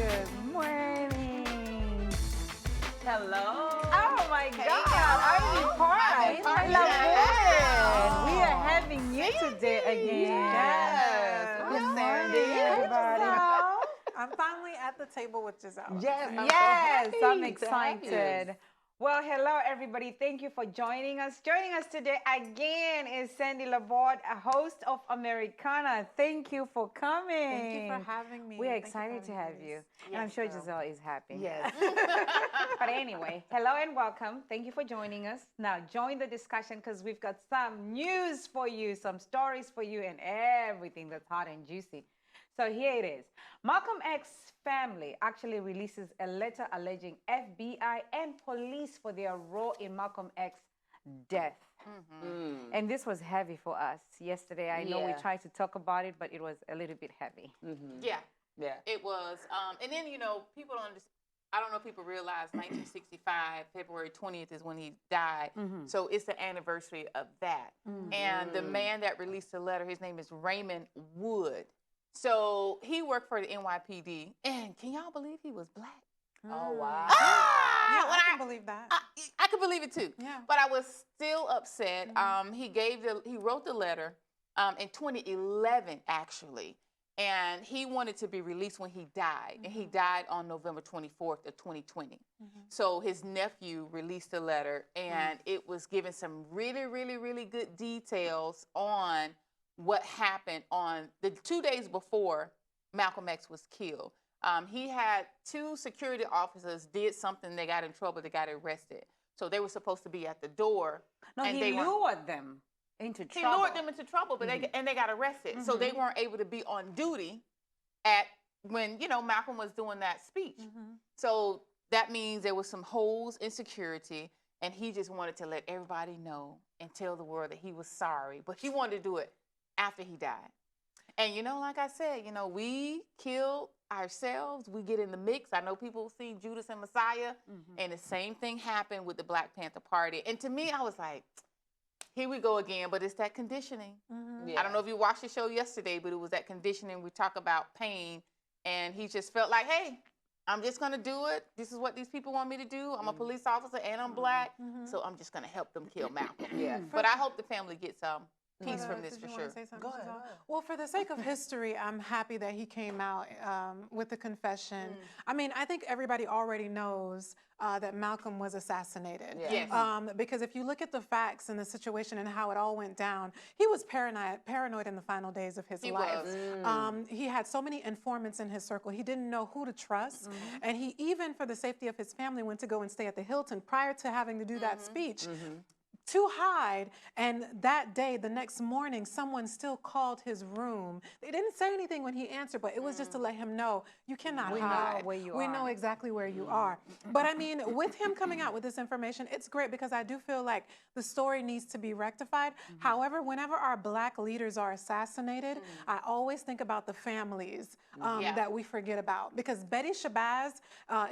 Good morning. Hello. Oh my Hey, God, y'all. I'm I'm I in love Park. it. We are having you today again. Yes. Good Miss morning, Sandy. Hey, everybody. Giselle. I'm finally at the table with Giselle. Yes, I'm Yes, so I'm happy to have you. excited. Well, hello, everybody. Thank you for joining us. Joining us today again is Sandy Laborde, a host of Americana. Thank you for coming. Thank you for having me. We're Thank you for excited to having have me, you. ladies. And I'm Yes, sure girl. Giselle is happy. Yes. But anyway, hello and welcome. Thank you for joining us. Now, join the discussion because we've got some news for you, some stories for you, and everything that's hot and juicy. So here it is. Malcolm X family actually releases a letter alleging FBI and police for their role in Malcolm X's death. And this was heavy for us yesterday. I know we Yeah. tried to talk about it, but it was a little bit heavy. Yeah, Yeah. it was. And then, people don't understand. I don't know if people realize 1965, February 20th is when he died. So it's the anniversary of that. And the man that released the letter, his name is Raymond Wood. So he worked for the NYPD. And can y'all believe he was black? Oh, wow. Yeah, When I can believe that. I could believe it too. Yeah. But I was still upset. He wrote the letter in 2011 actually, and he wanted to be released when he died, and he died on November 24th of 2020. So his nephew released the letter, and it was giving some really, really, really good details on what happened on the 2 days before Malcolm X was killed. He had two security officers did something, they got in trouble, they got arrested. So they were supposed to be at the door. No, and he they weren't. lured them into He trouble. lured them into trouble, but they got arrested. So they weren't able to be on duty at when, Malcolm was doing that speech. So that means there was some holes in security, and he just wanted to let everybody know and tell the world that he was sorry, but he wanted to do it after he died. And like I said, we killed ourselves. We get in the mix. I know people see Judas and Messiah, and the same thing happened with the Black Panther Party. And to me, I was like, here we go again, but it's that conditioning. Yeah. I don't know if you watched the show yesterday, but it was that conditioning. We talk about pain, and he just felt like, hey, I'm just going to do it. This is what these people want me to do. I'm a police officer, and I'm black, so I'm just going to help them kill Malcolm. Yeah. But I hope the family gets peace from this Did for you sure. want to say something, Go ahead, Giselle? go ahead. Well, for the sake of history, I'm happy that he came out with the confession. I mean, I think everybody already knows that Malcolm was assassinated. Yeah. Yes. Because if you look at the facts and the situation and how it all went down, he was paranoid in the final days of his life. Was. He had so many informants in his circle. He didn't know who to trust. And he even, for the safety of his family, went to go and stay at the Hilton prior to having to do that speech. To hide, and that day, the next morning, someone still called his room. They didn't say anything when he answered, but it was just to let him know, you cannot We know hide. where you We are. know exactly where you are. But I mean, with him coming out with this information, it's great because I do feel like the story needs to be rectified. However, whenever our Black leaders are assassinated, I always think about the families that we forget about. Because Betty Shabazz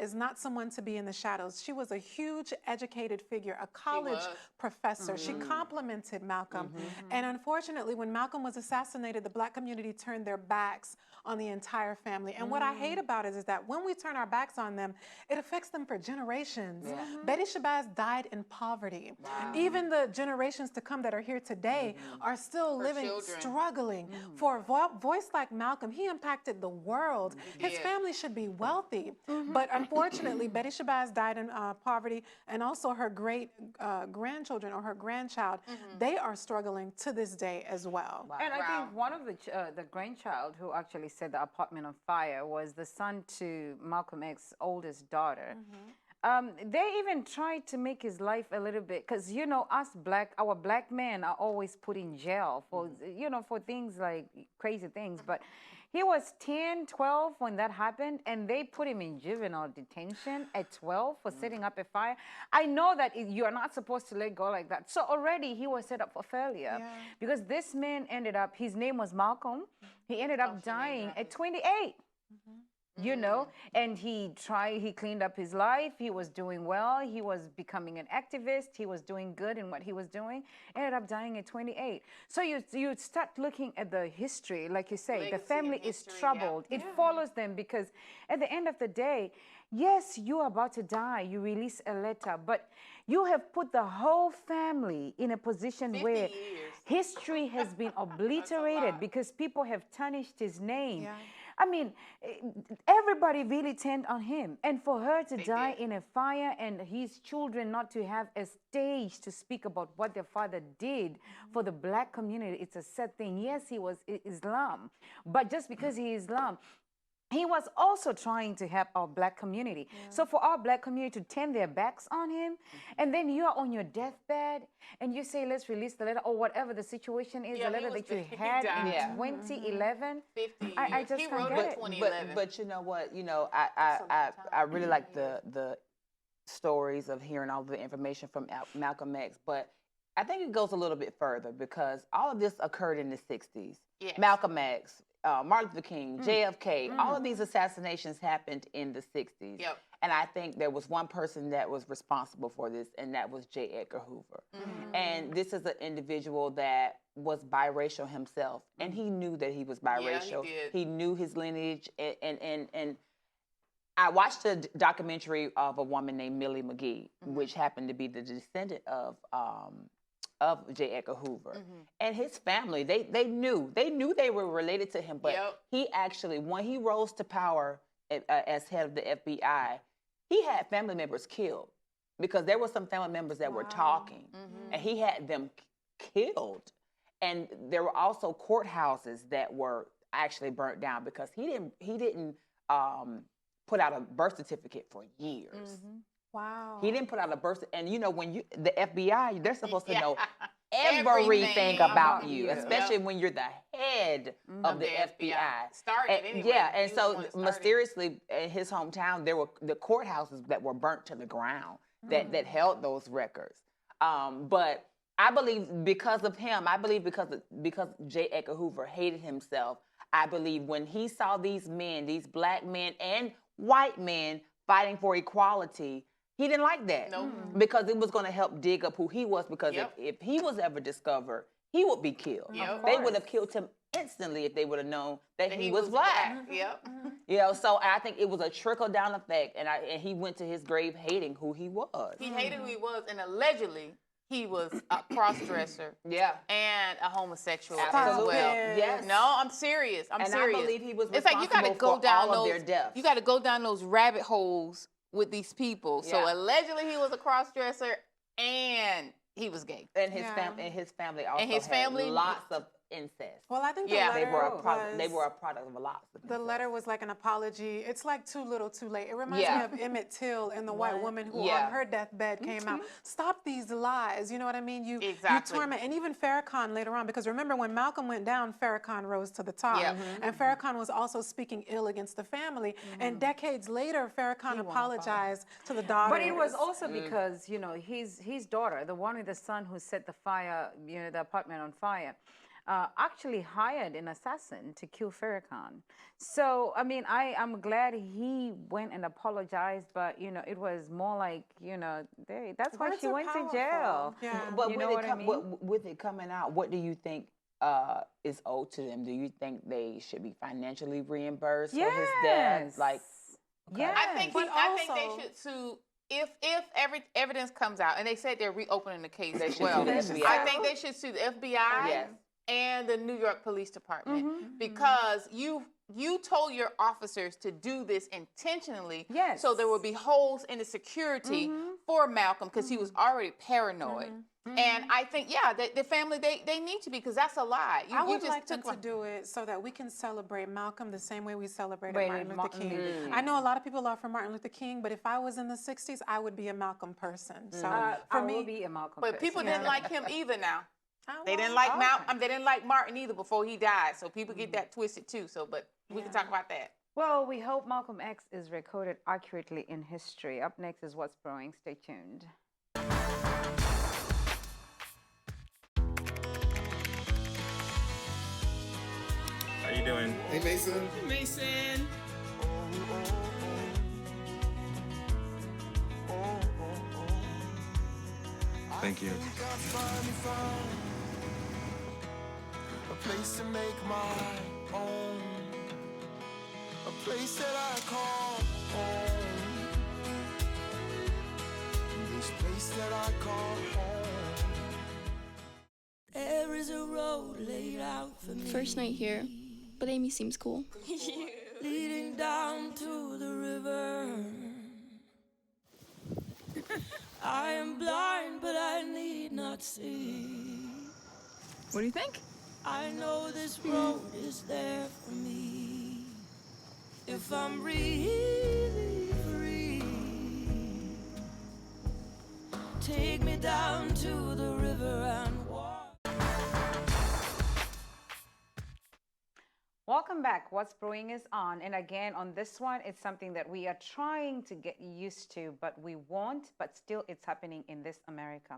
is not someone to be in the shadows. She was a huge educated figure, a college professor. She complimented Malcolm. And unfortunately, when Malcolm was assassinated, the Black community turned their backs on the entire family. And what I hate about it is that when we turn our backs on them, it affects them for generations. Betty Shabazz died in poverty. Even the generations to come that are here today are still living, children. struggling. For a voice like Malcolm, he impacted the world. His family should be wealthy. But unfortunately, Betty Shabazz died in poverty, and also her great grandchildren or her grandchild, they are struggling to this day as well. And I think one of the grandchild who actually set the apartment on fire was the son to Malcolm X's oldest daughter. They even tried to make his life a little bit, because our black men are always put in jail for for things like crazy things. But he was 10, 12 when that happened, and they put him in juvenile detention at 12 for setting up a fire. I know that you are not supposed to let go like that. So already he was set up for failure, because this man ended up, his name was Malcolm. He ended up dying at 28. you know, and he cleaned up his life. He was doing well. He was becoming an activist. He was doing good in what he was doing. Ended up dying at 28. So you start looking at the history, like you say, the Legacy family and is history, troubled. It follows them because at the end of the day, yes, you are about to die. You release a letter, but you have put the whole family in a position 50 where years. history has been obliterated because people have tarnished his name. Yeah. I mean, everybody really turned on him. And for her to die did. in a fire and his children not to have a stage to speak about what their father did for the black community, it's a sad thing. Yes, he was Islam, but just because he is Islam, he was also trying to help our black community. So for our black community to turn their backs on him, and then you are on your deathbed, and you say, let's release the letter, or whatever the situation is, Yeah, the he letter was that you he had died. in Yeah. 2011. 50 years. I just he can't wrote get it it. 2011. But you know what? You know, I really like the stories of hearing all the information from Malcolm X, but I think it goes a little bit further because all of this occurred in the 60s. Yes. Malcolm X, Martin Luther King, JFK, all of these assassinations happened in the 60s. Yep. And I think there was one person that was responsible for this, and that was J. Edgar Hoover. And this is an individual that was biracial himself, and he knew that he was biracial. did. He knew his lineage, and I watched a documentary of a woman named Millie McGee, which happened to be the descendant of J. Edgar Hoover. And his family, they knew they were related to him, but he actually, when he rose to power as head of the FBI, he had family members killed because there were some family members that were talking, and he had them killed. And there were also courthouses that were actually burnt down because he didn't put out a birth certificate for years. Wow. He didn't put out a birth, and you know, when the FBI, they're supposed to know Everything everything about about you, you. especially when you're the head of the FBI. Started anyway. Yeah, and He was the so one that started. mysteriously in his hometown, there were the courthouses that were burnt to the ground that held those records. But I believe because of him, I believe because J. Edgar Hoover hated himself, I believe when he saw these men, these black men and white men fighting for equality, he didn't like that. No. Because it was going to help dig up who he was, because Yep. if he was ever discovered, he would be killed. Yep. They would have killed him instantly if they would have known that he was black. Yep. You know, so I think it was a trickle down effect, and he went to his grave hating who he was. He hated who he was, and allegedly he was a cross-dresser Yeah. and a homosexual Absolutely. as well. Yes. No, I'm serious. I'm And serious. I believe he was It's like you got to responsible go for down all those. of their deaths. You got to go down those rabbit holes with these people. So Yeah. allegedly he was a cross-dresser and he was gay. And his Yeah. family also his had family- lots of incest. Well, I think the Yeah. They letter were a product. was, They were a product of lots of the incest. letter was like an apology. It's like Too Little, Too Late. It reminds Yeah. me of Emmett Till and the white woman who Yeah. on her deathbed came out. Stop these lies. You know what I mean? You Exactly. torment. And even Farrakhan later on, because remember when Malcolm went down, Farrakhan rose to the top. Yeah. And Farrakhan was also speaking ill against the family. And decades later, Farrakhan apologized to the daughter. But it was also because, you know, his daughter, the one with the son who set the fire, you know, the apartment on fire, actually hired an assassin to kill Farrakhan. So, I mean, I'm glad he went and apologized, but, you know, it was more like, you know, that's why Words she are went powerful. to jail. Yeah. But You with know it what I mean? with it coming out, what do you think is owed to them? Do you think they should be financially reimbursed for his death? Like, yes. I think But I think also- they should sue if every evidence comes out, and they said they're reopening the case They as should well. sue the FBI. I think they should sue the FBI Yes. and the New York Police Department Mm-hmm. because you told your officers to do this intentionally. Yes. So there would be holes in the security for Malcolm because he was already paranoid. And I think, yeah, the family, they need to be, because that's a lie. I would just like them took to do it so that we can celebrate Malcolm the same way we celebrated Right, Martin Luther Martin King. Luther King. I know a lot of people are for Martin Luther King, but if I was in the 60s, I would be a Malcolm person. So I for will me, be a Malcolm But people person. didn't like him either now. I They didn't will. like Malcolm. They didn't like Martin either before he died. So people get that twisted too. So, but we can talk about that. Well, we hope Malcolm X is recorded accurately in history. Up next is What's Brewing. Stay tuned. How you doing? Hey, Mason. Mason. Thank you. A place to make my own, a place that I call home, this place that I call home. There is a road laid out for me. First night here, but Amy seems cool. Leading down to the river. I am blind, but I need not see. What do you think? I know this road is there for me. If I'm really free, take me down to the river and walk. Welcome back. What's Brewing is on. And again, on this one, it's something that we are trying to get used to, but we won't. But still, it's happening in this America.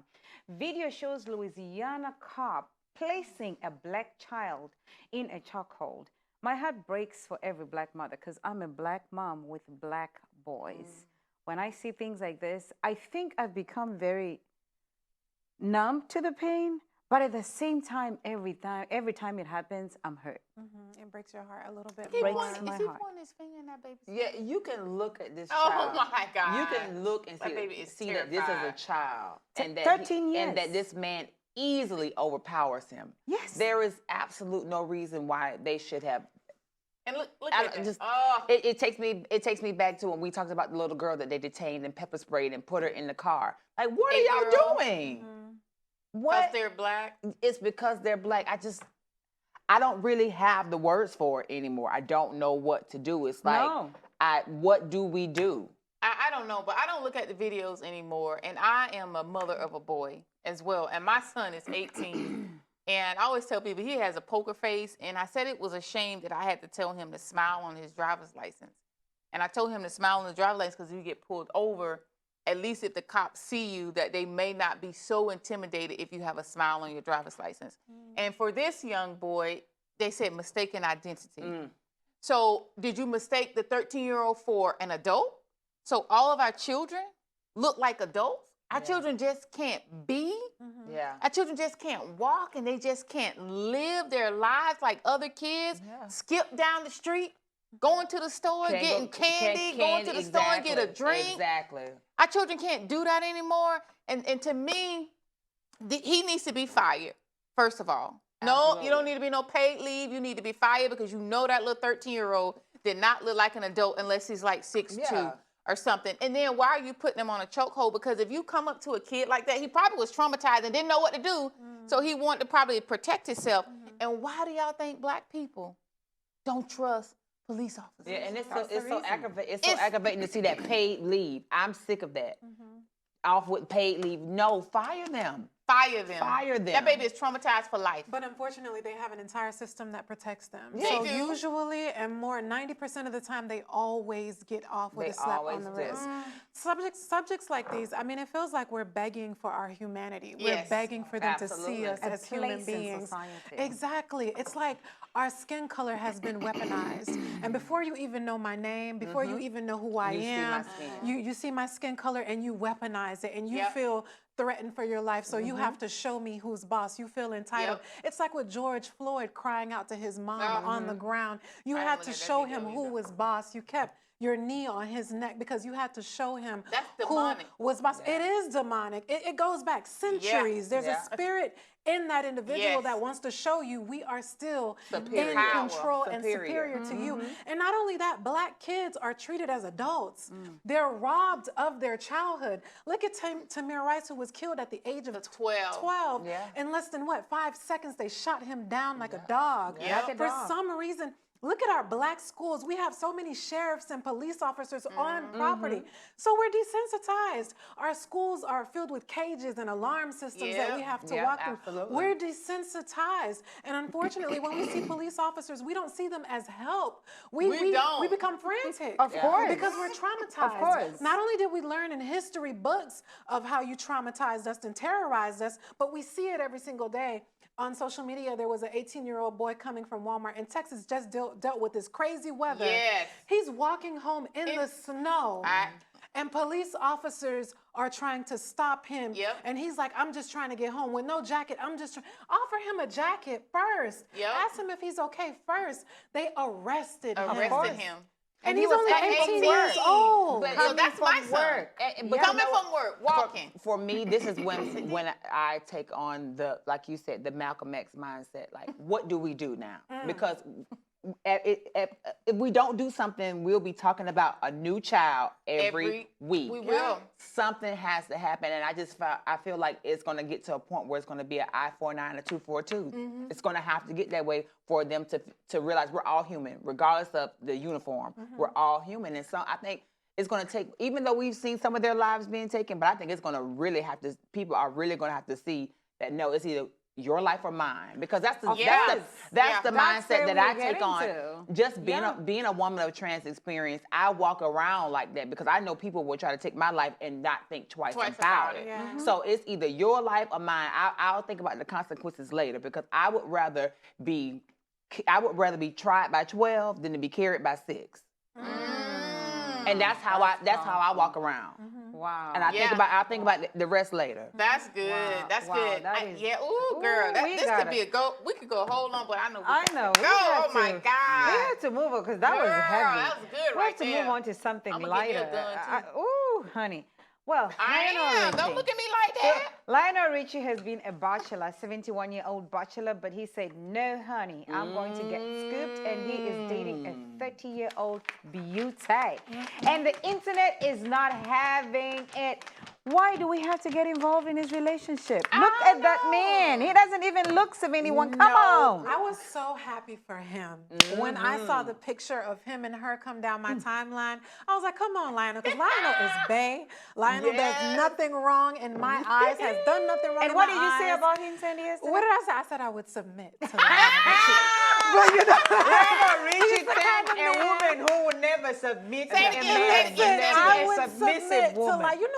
Video shows Louisiana cop placing a black child in a chokehold. My heart breaks for every black mother because I'm a black mom with black boys. When I see things like this, I think I've become very numb to the pain. But at the same time, every time it happens, I'm hurt. It breaks your heart a little bit Breaks more. my Is he heart. pointing his finger in that baby's Yeah, you can look at this Oh child. my God. You can look and That see, baby is see that this is a terrified. child. And that 13 years. And that this man easily overpowers him. Yes. There is absolute no reason why they should have. And look I at don't- that. just- Oh. It takes me back to when we talked about the little girl that they detained and pepper sprayed and put her in the car. Like, what are y'all 8-year-old. doing? Because What? they're black. It's because they're black. I don't really have the words for it anymore. I don't know what to do. It's like, No. what do we do? I don't know, but I don't look at the videos anymore. And I am a mother of a boy as well. And my son is 18. And I always tell people he has a poker face. And I said it was a shame that I had to tell him to smile on his driver's license. And I told him to smile on his driver's license because if you get pulled over, at least if the cops see you, that they may not be so intimidated if you have a smile on your driver's license. And for this young boy, they said mistaken identity. So did you mistake the 13-year-old for an adult? So all of our children look like adults? Our children just can't be? Yeah. Our children just can't walk and they just can't live their lives like other kids? Yeah. Skip down the street, going to the store, Can't getting go- candy, can't- going to the store and get a exactly, drink? Exactly. Our children can't do that anymore. And to me, he needs to be fired, first of all. No, Absolutely. you don't need to be no paid leave. You need to be fired because you know that little 13-year-old did not look like an adult unless he's like 6'2" Yeah. or something. And then why are you putting him on a chokehold? Because if you come up to a kid like that, he probably was traumatized and didn't know what to do. So he wanted to probably protect himself. And why do y'all think black people don't trust police officers? Yeah, and it's That's the so reason. aggravating. It's so aggravating to see that paid leave. I'm sick of that. Off with paid leave. No, fire them. Fire them. Fire them. That baby is traumatized for life. But unfortunately, they have an entire system that protects them. They So do. usually, and more 90% of the time, they always get off with They a slap always on the do. wrist. Subjects like these, I mean, it feels like we're begging for our humanity. We're Yes. begging for them to Absolutely. see us A as human place in beings. society. Exactly. It's like our skin color has been weaponized. And before you even know my name, before you even know who I You see my am, skin. you see my skin color and you weaponize it and you Yep. feel threatened for your life, so you have to show me who's boss. You feel entitled. Yep. It's like with George Floyd crying out to his mom on the ground. You I had didn't to look at that show video him who either. was boss. You kept your knee on his neck because you had to show him That's who demonic. was boss. It is demonic. It goes back centuries. There's Yeah. a spirit in that individual Yes. that wants to show you we are still Superior. in Power. control and Superior. superior to you. And not only that, black kids are treated as adults. They're robbed of their childhood. Look at Tamir Rice, who was killed at the age of 12. 12. Yeah. In less than 5 seconds, they shot him down like a dog. Yeah. Like a For dog. some reason, look at our black schools. We have so many sheriffs and police officers on property. So we're desensitized. Our schools are filled with cages and alarm systems that we Yeah. have to Yeah, walk through. absolutely. We're desensitized. And unfortunately, when we see police officers, we don't see them as help. We don't. We become frantic. Of course. Because we're traumatized. Of course. Not only did we learn in history books of how you traumatized us and terrorized us, but we see it every single day. on social media, there was an 18-year-old boy coming from Walmart in Texas, just dealt with this crazy weather. Yes. He's walking home in the snow. And police officers are trying to stop him. Yep. And he's like, I'm just trying to get home with no jacket. I'm just trying. Offer him a jacket first. Yep. Ask him if he's okay first. They arrested him. Arrested him. And he's was only coming 18 from years work. old. But So that's my son. work. But Coming from work, walking. For me, this is when I take on the, like you said, the Malcolm X mindset. Like, what do we do now? Because if we don't do something, we'll be talking about a new child every week. We will. Something has to happen, and I feel like it's going to get to a point where it's going to be an I-49 or 242. It's going to have to get that way for them to realize we're all human, regardless of the uniform. We're all human, and so I think it's going to take, even though we've seen some of their lives being taken, but I think it's going to really have to. People are really going to have to see that no, it's either your life or mine, because that's the mindset that I take on. Just being a woman of trans experience, I walk around like that because I know people will try to take my life and not think twice about it. Yeah. So it's either your life or mine. I'll think about the consequences later, because I would rather be tried by 12 than to be carried by 6. And that's how I walk around. Wow. And I think about the rest later. That's good. Wow. That's Wow, good. that is- Ooh, girl. we This got could be a go. We could go hold on, but I know we I can't know. go. We had Oh my to. God. We had to move on because that was Girl, heavy. that was good We right have to there. move on to something I'ma give you a lighter. gun, too. Ooh, honey. Well, I Lionel am. Don't Richie. look at me like that. Lionel Richie has been a bachelor, 71-year-old bachelor, but he said, no, honey, I'm going to get scooped, and he is dating a 30-year-old beauty. And the internet is not having it. Why do we have to get involved in his relationship? Look at that man. He doesn't even look 71. Come on. I was so happy for him. When I saw the picture of him and her come down my timeline, I was like, come on, Lionel, because Lionel is bae. Lionel does nothing wrong in my eyes, has done nothing wrong And in what my did you say eyes. about him, Sandy, yesterday? What did I say? I said I would submit to Lionel Richie. But you know, Lionel Richie he's the kind of a man- woman who would never submit to Say a it again, man. say it again. I would A submissive submit to, woman. like, you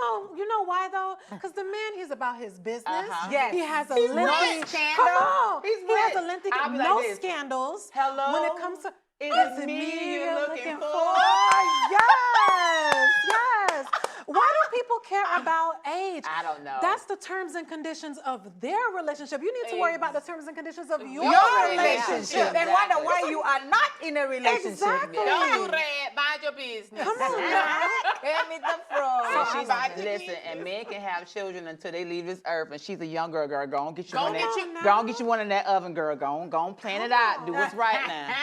know why though? Because the man, he's about his business. Yes. He has a He's lengthy rich. Scandal. Come on. He's He has a rich. lengthy I'll be like no this. scandals. Hello? When it comes to Is is it it me you're looking for? Yes. Why do people care about age? I don't know. That's the terms and conditions of their relationship. You need to worry about the terms and conditions of your Your relationship. relationship. And wonder why you are not in a relationship. Exactly. Don't do that. Mind your business. Come on now. Hand me the frog. And she's about to listen, be- and men can have children until they leave this earth. And she's a young girl. Go on, get you Go one. get That, you- go on, get you one in that oven, girl. Go on, plan it out. Do what's right now.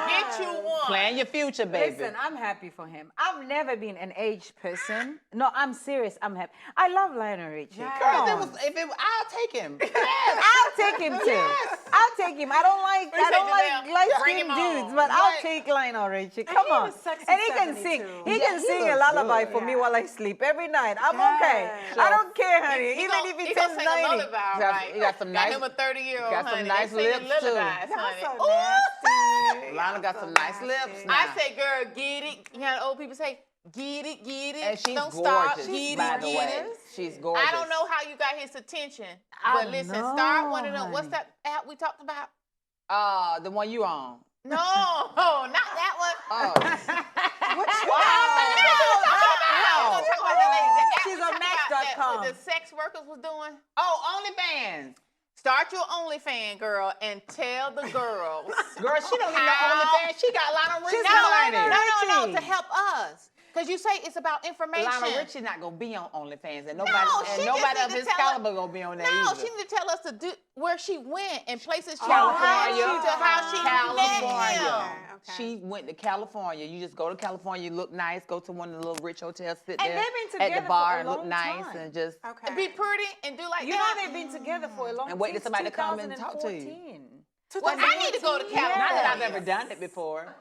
Get you one. Plan your future, baby. Listen, I'm happy for him. I've never been an aged person. No, I'm serious. I'm happy. I love Lionel Richie. Yes. Come Girl, on. I'll take him. I'll take him too. I'll take him. I don't like Janelle, light bring skinned him on. dudes, but I'll Right. take Lionel Richie. Come he on. was sexy And he can 72. sing. He Yeah, can he sing a looks lullaby good. for me while I sleep every night. I'm Yes. okay. I don't care, honey. He Even gonna- if he he turns gonna sing a 90. lullaby, Got- right? he got some nice- him a 30-year-old, got some honey. nice They singing lips, too. lullabies, honey. so Ooh. nasty. Lana got some nice lips now. I say, girl, get it. You know, old people say, get it, get it. And she's Don't gorgeous, stop. by the way. She's gorgeous. I don't know how you got his attention, I but listen, know, start one of them. What's honey. that app we talked about? The one you on. No, not that one. Oh. She's on Match.com. What the sex workers was doing. Oh, OnlyFans. Start your OnlyFans, girl, and tell the girls. Girl, she don't need no OnlyFans. She got Lionel Richie. No, to help us. Because you say it's about information. Lionel Richie not gonna be on OnlyFans, and No, nobody, she and nobody just of need his to tell caliber gonna be on there No, either. she need to tell us to do where she went and places she California. went to how she met California. him. Okay. She went to California. You just go to California, you look nice, go to one of the little rich hotels, sit And there they've been at together the bar for a and look long nice time. and just Okay. Be pretty and do like You know that. they've been together for a long time. And wait till somebody to come and talk to you. 2014. Well, I need to go to California. Not that I've ever done it before.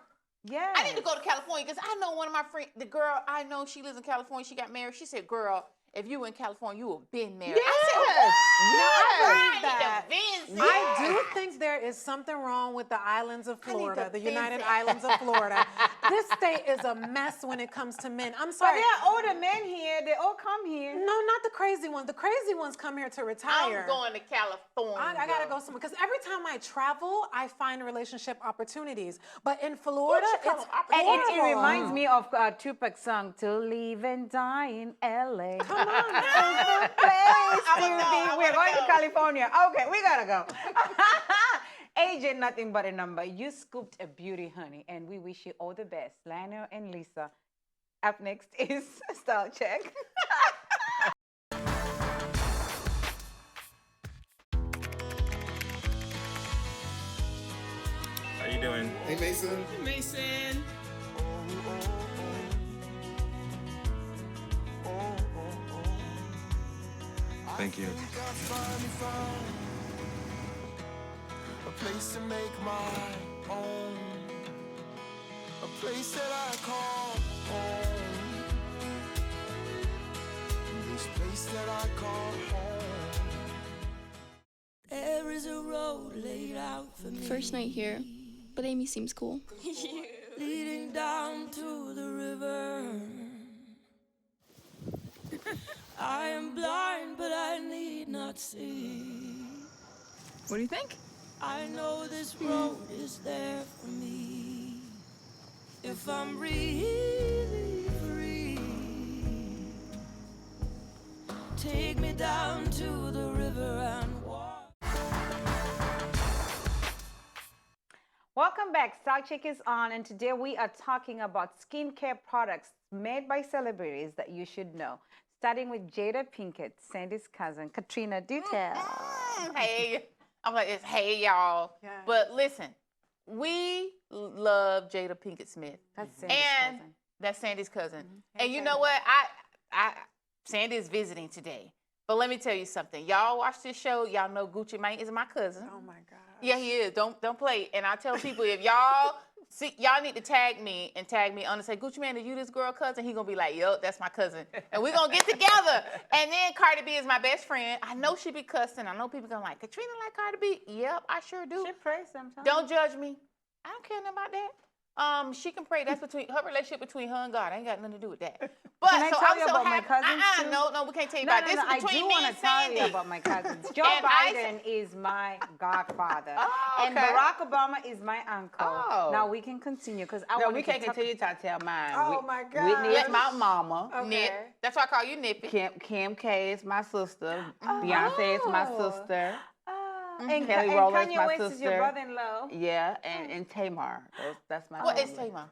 Yeah. I need to go to California because I know one of my friends, the girl I know, she lives in California. She got married. She said, girl, if you were in California, you would have been married. Yes. I believe I that. said, what? I do think there is something wrong with the islands of Florida, the United Islands of Florida. This state is a mess when it comes to men. I'm But sorry. there are older men here. They all come here. No, not the crazy ones. The crazy ones come here to retire. I'm going to California. I gotta go somewhere because every time I travel, I find relationship opportunities. But in Florida, it's And it horrible. reminds me of Tupac's song, "To Live and Die in L.A." Come on, It's the place to wanna go, be. I We're wanna going to go. California. Okay, we gotta go. Age ain't nothing but a number. You scooped a beauty, honey, and we wish you all the best. Lionel and Lisa. Up next is Style Check. How you doing? Hey, Mason. Mason. Thank you. A place to make my own. A place that I call home. This place that I call home. There is a road laid out for me. First night here, but Amy seems cool. Leading down to the river. I am blind, but I need not see. What do you think? I know this road is there for me. If I'm really free, take me down to the river and walk. Welcome back. Style Check is on, and today we are talking about skincare products made by celebrities that you should know. Starting with Jada Pinkett, Sandy's cousin. Katrina, do tell. Hey, I'm like, it's hey, y'all. Yeah. But listen, we love Jada Pinkett Smith. That's Sandy's And cousin. that's Sandy's cousin. Mm-hmm. And you know what? Sandy is visiting today. But let me tell you something. Y'all watch this show. Y'all know Gucci Mane is my cousin. Oh my God. Yeah, he is. Don't play. And I tell people, if y'all see, y'all need to tag me on and say, Gucci Mane, are you this girl cousin? He gonna be like, yup, that's my cousin. And we gonna get together. And then Cardi B is my best friend. I know she be cussing. I know people gonna like, Katrina like Cardi B? Yep, I sure do. She prays sometimes. Don't judge me. I don't care nothing about that. She can pray. That's between her relationship between her and God. I ain't got nothing to do with that. But Can I so tell I'm you so about my happy. cousins too? No, we can't tell you No, about this. I Between do me want and to tell Sandy. you about my cousins. Joe And Biden is my godfather. Oh, And okay. Barack Obama is my uncle. Oh. Now we can continue because I No, want we can't continue to tell mine. Oh, my God. Whitney is my mama. Nip. That's why I call you Nippy. Kim K is my sister. Beyonce is my sister. And, Kelly and Rowland's Kanye my West is your sister. brother-in-law. Yeah, and Tamar. That's my What is family. Tamar?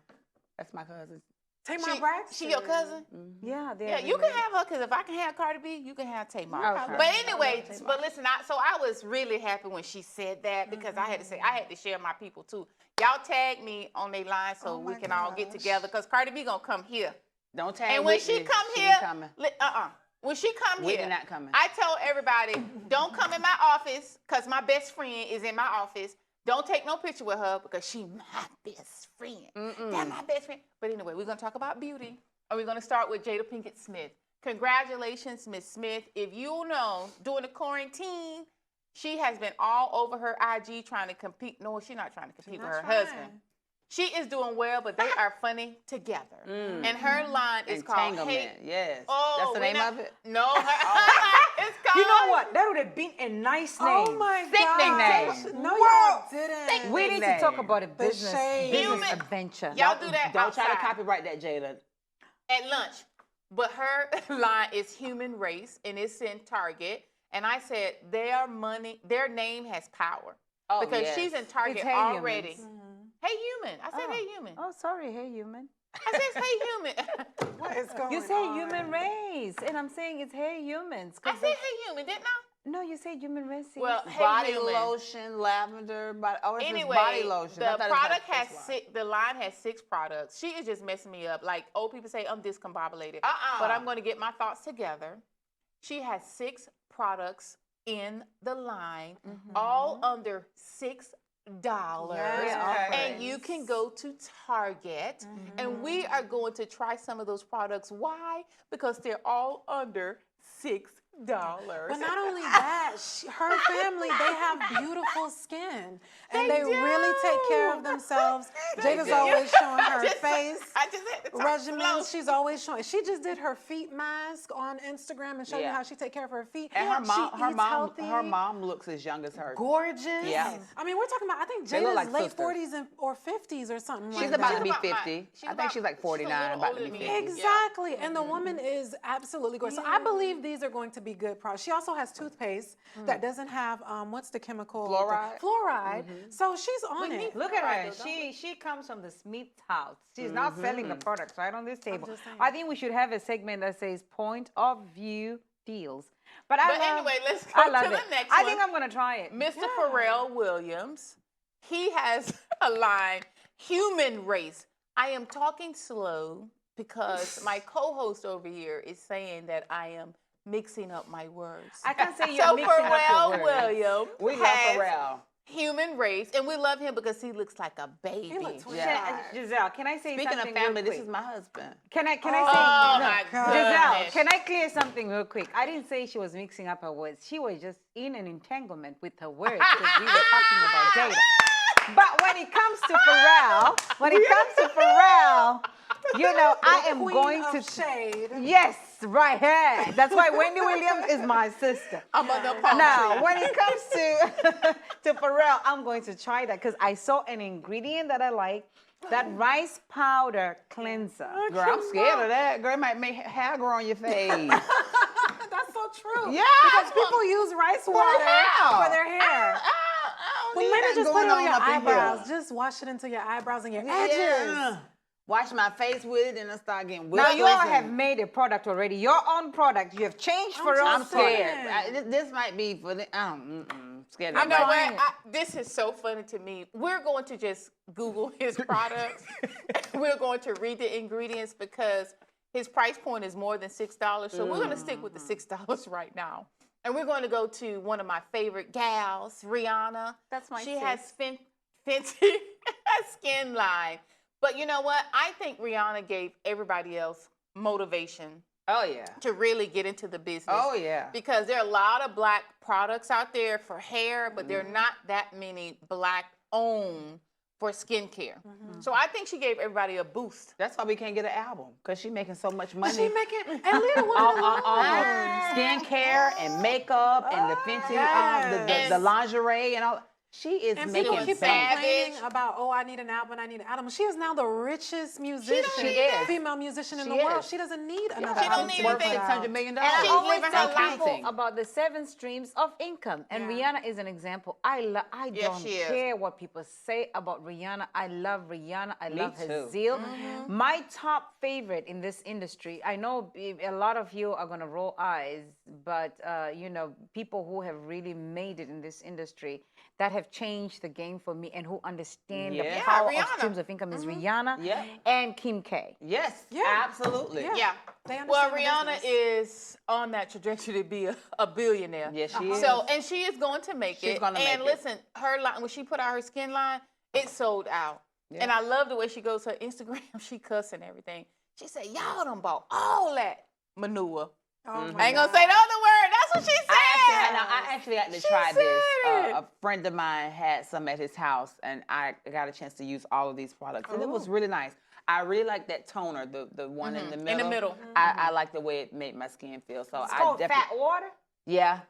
That's my cousin. Tamar Braxton. She your cousin? Yeah, they're Yeah, you can have her because if I can have Cardi B, you can have Tamar. Okay. But anyway, but listen, I was really happy when she said that because I had to share my people too. Y'all tag me on their line so we can all get together because Cardi B gonna come here. Don't tag And when Whitney. she come She here, ain't coming. when she come Whitney here, not coming. I tell everybody, don't come in my office because my best friend is in my office. Don't take no picture with her because she my best friend. That's my best friend. But anyway, we're gonna talk about beauty, and we're gonna start with Jada Pinkett Smith. Congratulations, Miss Smith. If you know, during the quarantine, she has been all over her IG trying to compete. No, she's not trying to compete with her husband. She is doing well, but they are funny together. And her line is called Entanglement. Hey. Yes. Oh, That's the we name not- of it? No, it's called. You know what? That would have been a nice name. Oh my Sick God. nickname. No, y'all didn't. We need to talk about a business shade. business adventure. Y'all do that Don't try to outside. copyright that, Jada. At lunch. But her line is human race, and it's in Target. And I said, their name has power. Oh, because yes. she's in Target It's Hey already. Humans. Hey, human. I said, hey, human. Oh, sorry. Hey, human. I said, hey, human. What is going on? You say human race, and I'm saying it's hey humans. I said, hey, human, didn't I? No, you said human race. Well, hey, Body human. lotion, lavender, it's Anyway, body lotion. I the thought it was product like has face wash. the line has 6 products. She is just messing me up. Like old people say, I'm discombobulated. Uh-uh. But I'm going to get my thoughts together. She has 6 products in the line, all under $6. Yes, okay. And you can go to Target, and we are going to try some of those products. Why? Because they're all under But not only that, her family, they have beautiful skin. And they really take care of themselves. Jada's always showing her face. I just had to talk Regimen. slow. She's always showing. She just did her feet mask on Instagram and showed you Yeah. how she take care of her feet. And her mom, she eats healthy, her mom looks as young as her. gorgeous. Yeah. I mean, we're talking about. I think They look Jada's like late sisters. 40s or 50s or something. She's like about that. to be She's about 50. she's I think she's like a 49, little about to older be than 50. me. Exactly. And the woman is absolutely gorgeous. So I believe these are going to be good products. She also has toothpaste that doesn't have, what's the chemical? Fluoride? Fluoride. So she's on it. Look at her. She comes from the Smith's house. She's not selling the products right on this table. just saying. I think we should have a segment that says point of view deals. But Anyway, let's go I love to it. the next I one. think I'm gonna try it. Mr. Pharrell Williams, he has a line, human race. I am talking slow because my co-host over here is saying that I am mixing up my words. I can't say you're So mixing up Pharrell your words. Williams We love has Pharrell. human race, and we love him because he looks like a baby. He looks Yeah. Giselle, can I say Speaking something of family, real this quick? is my husband. Can I Oh, say? my Giselle, goodness. can I clear something real quick? I didn't say she was mixing up her words. She was just in an entanglement with her words because we were talking about Jada. But when it comes to Pharrell, you know, I am Queen going of to shade. Yes, right here. That's why Wendy Williams is my sister. I'm on the palm Now, tree. when it comes to to Pharrell, I'm going to try that because I saw an ingredient that I like, that rice powder cleanser. Girl, I'm scared of that. Girl, it might make hair grow on your face. That's so true. Yeah. Because people use rice water hair. for their hair. I Well, don't need maybe that just put going it on your up in here. eyebrows. Just wash it into your eyebrows and your edges. Yeah. Wash my face with it and I start getting wet. Now, you all have made a product already, your own product. You have changed Pharrell's I'm scared. product. This might be for the. Scared. You of know that. what? This is so funny to me. We're going to just Google his products. We're going to read the ingredients because his price point is more than $6. So we're going to stick with the $6 right now. And we're going to go to one of my favorite gals, Rihanna. That's my She sis. has Fenty skin line. But you know what? I think Rihanna gave everybody else motivation Oh yeah. to really get into the business. Oh yeah. Because there are a lot of black products out there for hair, but there are not that many black owned for skincare. So I think she gave everybody a boost. That's why we can't get an album because she's making so much money. She making and leave the woman alone. Skincare and makeup and the Fenty, the lingerie and all. She is And making people keep bank. complaining about, oh, I need an album, I need an album. She is now the richest musician, She is. female musician in She the world. is. She doesn't need another She don't album need to Worth put anything. out. $600 million. And I She's always living tell her life. people about the 7 streams of income, and Yeah. Rihanna is an example. I Yes, don't she is. care what people say about Rihanna. I love Rihanna. I love her too. zeal. My top favorite in this industry. I know a lot of you are gonna roll eyes, but you know, people who have really made it in this industry that have changed the game for me and who understand the Yeah. power Yeah, of Rihanna. streams of income is Rihanna Yeah. and Kim K. Yes. Yeah. Absolutely. Yeah. Yeah. They understand Well, the Rihanna business. is on that trajectory to be a billionaire. Yes, she is. So, and she is going to make She's it. gonna and make it. listen, her line, when she put out her skin line, it sold out. And I love the way she goes to her Instagram. She cuss and everything. She said, y'all done bought all that manure. Oh I my ain't gonna God. say the other word. That's what she said. I actually had to She try this. said it. A friend of mine had some at his house, and I got a chance to use all of these products, and it was really nice. I really like that toner, the one in the middle. In the middle. I like the way it made my skin feel. So It's I called definitely, fat water. yeah.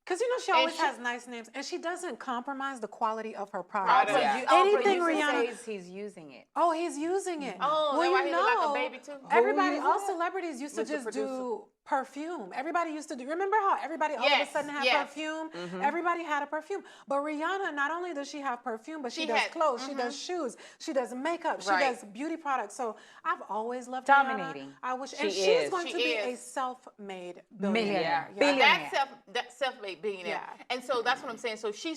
Because you know she always she- has nice names, and she doesn't compromise the quality of her product. Product. Yeah. Anything Producer Rihanna. says he's using it. Oh, he's using it. Oh, well, that why you he look like a know, baby too? everybody, uses all it? celebrities used to Mr. just Producer. do perfume. Everybody used to do. Remember how everybody all of Yes, a sudden had yes. perfume? Everybody had a perfume. But Rihanna, not only does she have perfume, but she does had- clothes, she does shoes, she does makeup, she Right. does beauty products. So I've always loved Dominating. Rihanna. I wish, and She she's is. going She to be is. a self-made Millionaire. billionaire. Billionaire. That self-made billionaire. Yeah. And so that's what I'm saying. So she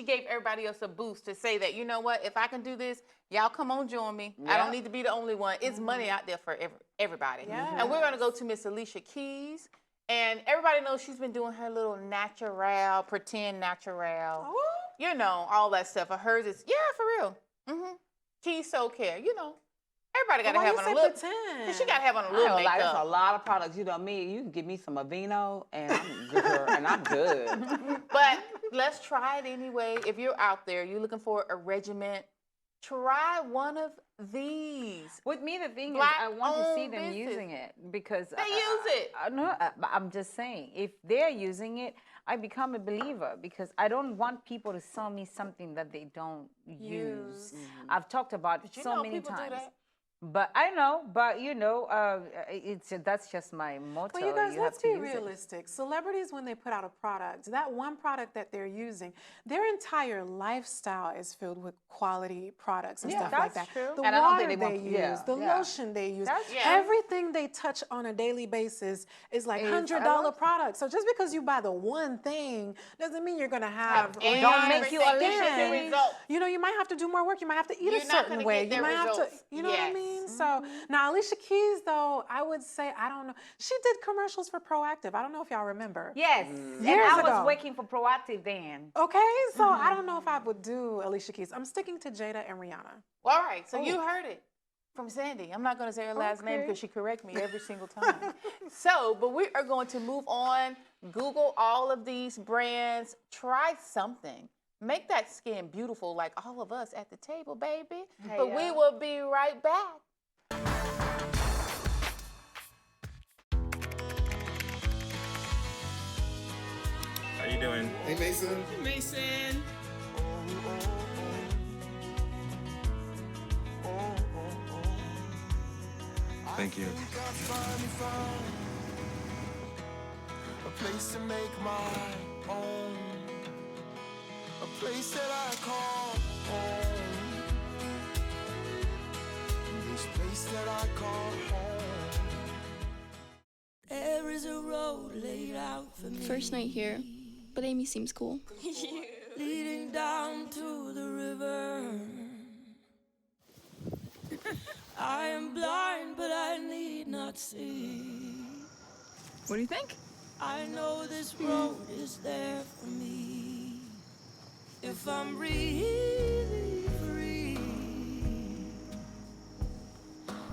gave everybody else a boost to say that, you know what, if I can do this, y'all come on, join me. I Yeah. don't need to be the only one. It's money out there for everybody. Yes. And we're gonna go to Miss Alicia Keys. And everybody knows she's been doing her little natural, pretend natural. Ooh. You know, all that stuff. Of hers is, yeah, for real. Keys Soul Care, you know. Everybody got to Why have you on say a little. pretend? She got to have on a I little don't like, makeup. there's a lot of products. You know me. You can give me some Aveeno, and I'm good. and I'm good. But let's try it anyway. If you're out there, you're looking for a regiment, try one of these. With me, the thing is, Black I want to see owned them business. using it because They use it. No, I'm just saying, if they're using it, I become a believer because I don't want people to sell me something that they don't use. I've talked about But you so know many people do times. that. But I know, but that's just my motto. Well, you guys, have let's to be use it. realistic. Celebrities, when they put out a product, that one product that they're using, their entire lifestyle is filled with quality products and stuff like that's that. true. The And I don't water think they they want- use, yeah, the yeah. lotion they use, That's true. everything they touch on a daily basis is like $100 products. So just because you buy the one thing doesn't mean you're going to have. Don't make you everything to Alicia get the Keys. result. You know, you might have to do more work. You might have to eat You're a not certain gonna way. get their You might have to, results. you know what I Yes. mean? So now Alicia Keys, though, I would say, I don't know. She did commercials for Proactive. I don't know if y'all remember. Yes, and Years I was ago. working for Proactive then. Okay, so I don't know if I would do Alicia Keys. I'm sticking to Jada and Rihanna. All right, so you heard it from Sandy. I'm not going to say her last name because she corrects me every single time. But we are going to move on. Google all of these brands. Try something. Make that skin beautiful like all of us at the table, baby. But we will be right back. How you doing? Hey, Mason. Mason. Thank you. Finally found a place to make my own, a place that I call home, this place that I call home. There is a road laid out for me. First night here, but Amy seems cool. Leading down to the river. I am blind, but I need not see. What do you think? I know this road is there for me. If I'm really free,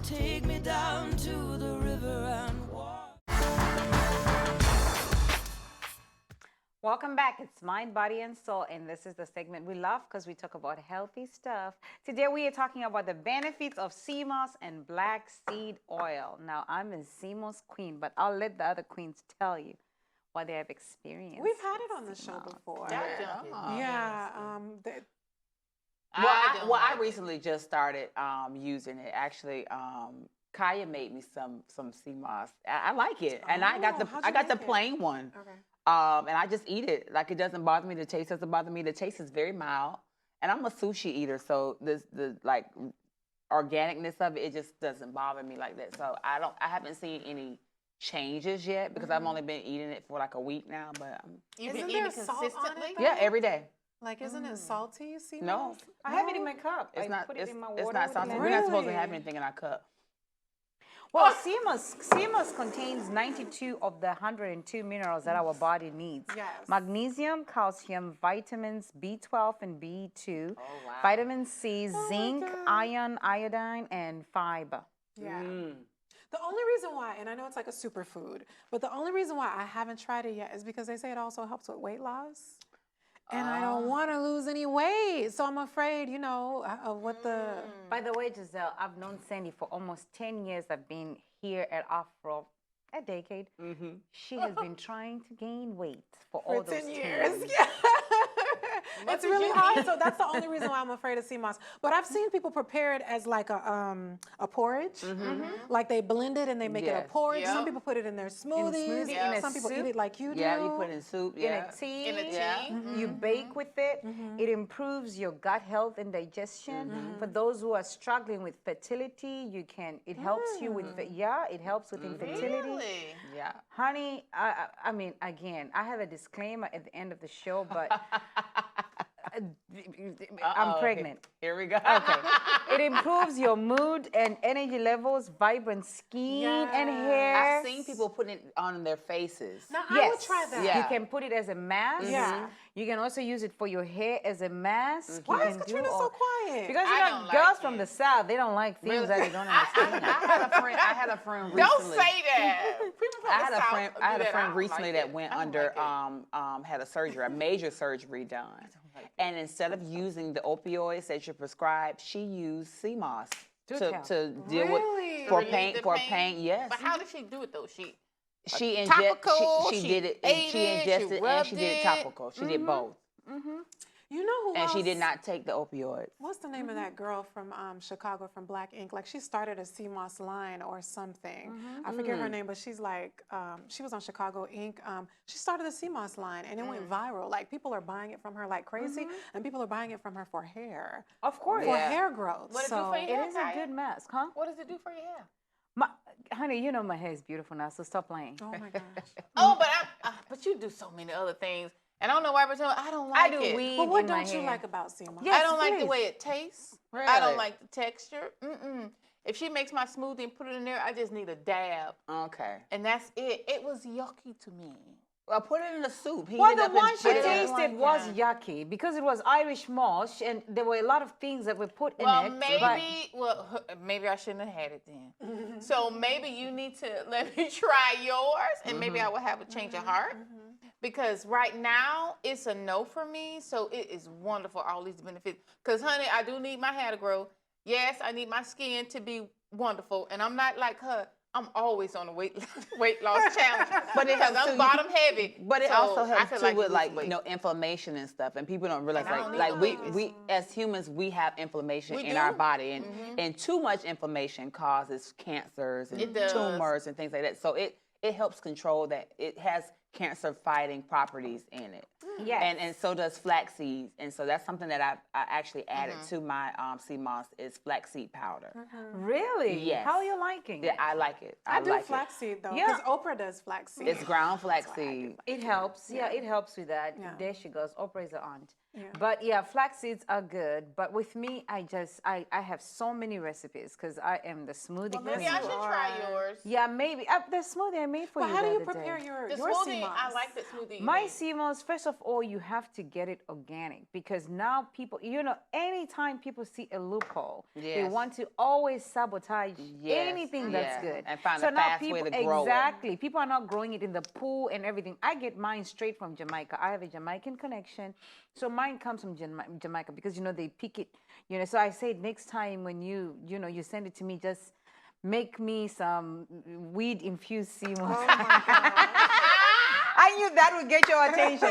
take me down to the river and walk. Welcome back. It's Mind, Body, and Soul, and this is the segment we love because we talk about healthy stuff. Today we are talking about the benefits of sea moss and black seed oil. Now, I'm a sea moss queen, but I'll let the other queens tell you what they have experienced. We've had it on the show before. Yeah. I recently just started using it. Actually, Kaya made me some sea moss. I like it, and I got how'd you the make it? plain one. Okay. And I just eat it. Like, it doesn't bother me. The taste doesn't bother me. The taste is very mild. And I'm a sushi eater, so the like organicness of it just doesn't bother me like that. So I haven't seen any changes yet because I've only been eating it for like a week now. But You've Isn't been there eating salt on it, consistently? though? yeah, every day. Like, isn't it salty? See No, I have it in my cup. it's I not. put it It's, in my water. it's not with salty. lemon. We're not supposed to have Really? anything in our cup. Well, sea moss contains 92 of the 102 minerals that our body needs. Yes. Magnesium, calcium, vitamins B12 and B2, wow. vitamin C, zinc, iron, iodine, and fiber. Yeah. The only reason why, and I know it's like a superfood, but the only reason why I haven't tried it yet is because they say it also helps with weight loss. And I don't want to lose any weight. So I'm afraid, of what the... By the way, Giselle, I've known Sandy for almost 10 years. I've been here at Afro a decade. She has been trying to gain weight for all those 10 years. 10 Yeah. It's really hard. So that's the only reason why I'm afraid of sea moss. But I've seen people prepare it as like a porridge. Like they blend it and they make it a Yes. porridge. Yeah. Some people put it in their smoothies. smoothie, in a Some people eat soup. it like you do. Yeah, you put it in soup. in Yeah. a tea. In a tea. Yeah. You bake with it. It improves your gut health and digestion. For those who are struggling with fertility, it helps you with, it helps with infertility. Really? Yeah. Honey, I mean, again, I have a disclaimer at the end of the show, but I'm pregnant. Here we go. Okay. It improves your mood and energy levels, vibrant skin and hair. I've seen people putting it on their faces. Now, I would try that. Yeah. You can put it as a mask. Yeah. You can also use it for your hair as a mask. Why You is can do Katrina all- so quiet? Because you I know, don't like girls it. from the South, they don't like things that they don't understand. I had a friend recently. Don't say that. People from I the had a South friend. do I had a that. friend don't recently like that it. went I don't under like it. had a surgery, a major surgery done, and instead of using the opioids that you're prescribed, she used sea moss to deal Really? with for Relieve pain the for pain? pain. Yes, But how did she do it though? she topical, she she did it. ate She it, she ingested and rubbed she did it it. topical. She did both, You know who and else? she did not take the opioids. What's the name of that girl from Chicago from Black Ink? Like she started a CMOS line or something. I forget her name, but she's like, she was on Chicago Ink. She started the CMOS line and it went viral. Like people are buying it from her like crazy and people are buying it from her for hair. Of course. For Yeah. hair growth. What did it do So for your It hair? is a good mask, huh? What does it do for your hair? Honey, you know my hair is beautiful now, so stop playing. oh my gosh. Oh, but you do so many other things, and I don't know why, but I don't like I do it. weed But what in my don't you hair. like about CMOS? Yes, I don't like the please. way it tastes. I Really? don't like the texture. If she makes my smoothie and put it in there, I just need a dab, Okay. and that's it. It was yucky to me. Well, put it in the soup. Heat Well, it the up one and she put it in- tasted was yucky because it was Irish moss and there were a lot of things that were put in Well, it. maybe I shouldn't have had it then. So maybe you need to let me try yours, and maybe I will have a change of heart. Because right now it's a no for me. So it is wonderful, all these benefits. Because honey, I do need my hair to grow. Yes, I need my skin to be wonderful, and I'm not like her. I'm always on a weight loss challenge, But it because helps I'm too. bottom heavy. But it so also I helps could, too with lose like weight. inflammation and stuff, and people don't realize And I don't like need we as humans we have inflammation We in our do. body, and too much inflammation causes cancers and It does. tumors and things like that. So it helps control that. It has cancer fighting properties in it. Yes. And so does flaxseed, and so that's something that I actually added to my sea moss is flaxseed powder. Really? Yes. How are you liking Yeah, it? I like it. I do like flaxseed though, Yeah. because Oprah does flaxseed. It's ground flaxseed. It helps. Yeah, it helps with that. Yeah. There she goes. Oprah is her aunt. Yeah. But yeah, flax seeds are good. But with me, I have so many recipes because I am the smoothie Well, maybe queen. I should try yours. Yeah, maybe. The smoothie I made for But you how do the you other prepare day. your The smoothie, CMOS? I like the smoothie. you My made. CMOS, first of all, you have to get it organic because now people, anytime people see a loophole, they Yes. want to always sabotage Yes, anything that's yeah, good. and find so a now fast way people, to grow it. exactly, people are not growing it in the pool and everything. I get mine straight from Jamaica. I have a Jamaican connection. So mine comes from Jamaica because, they pick it, So I say next time when you send it to me, just make me some weed-infused CMOS. Oh my God. I knew that would get your attention.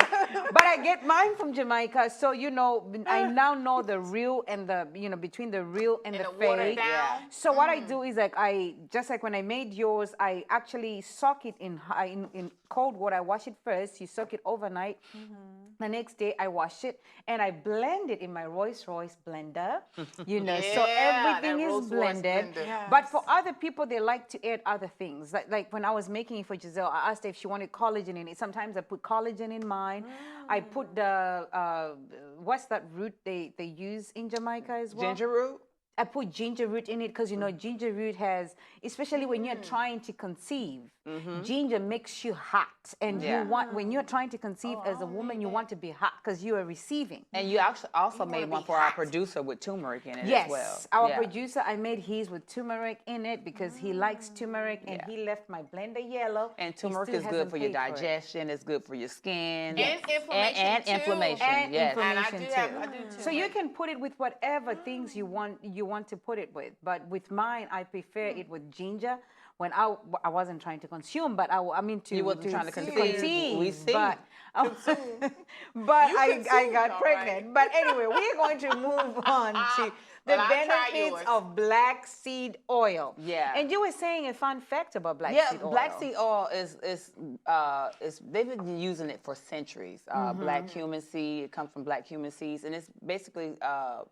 But I get mine from Jamaica. So, I now know the real and the, between the real and the watered fake. down. So what I do is just like when I made yours, I actually soak it in cold water. I wash it first. You soak it overnight. The next day I wash it and I blend it in my Rolls Royce blender. So Yeah, everything that is Rolls Royce blended. blender. Yes. But for other people, they like to add other things. Like when I was making it for Giselle, I asked her if she wanted collagen in it. Sometimes I put collagen in mine. I put the what's that root they use in Jamaica as well? Ginger root. I put ginger root in it because ginger root has, especially when you're trying to conceive, ginger makes you hot, and Yeah. when you're trying to conceive as a woman, you want to be hot because you are receiving. And you actually also made one for our producer with turmeric in it Yes, as well. our Yeah. producer, I made his with turmeric in it because he likes turmeric, and Yeah. he left my blender yellow. And He turmeric still is good hasn't for your paid it. digestion. It's good for your skin. And inflammation And too. inflammation. And yes. And I inflammation do too. I do too. So you can put it with whatever things you want to put it with. But with mine, I prefer it with ginger. When I wasn't trying to consume, but I mean to You wasn't trying to conceive. We see. But I consumed, got all pregnant. right. But anyway, we're going to move on to the Well, I'll try benefits yours. of black seed oil. Yeah. And you were saying a fun fact about black Yeah, seed oil. black seed oil is they've been using it for centuries. Black cumin seed, it comes from black cumin seeds, and it's basically a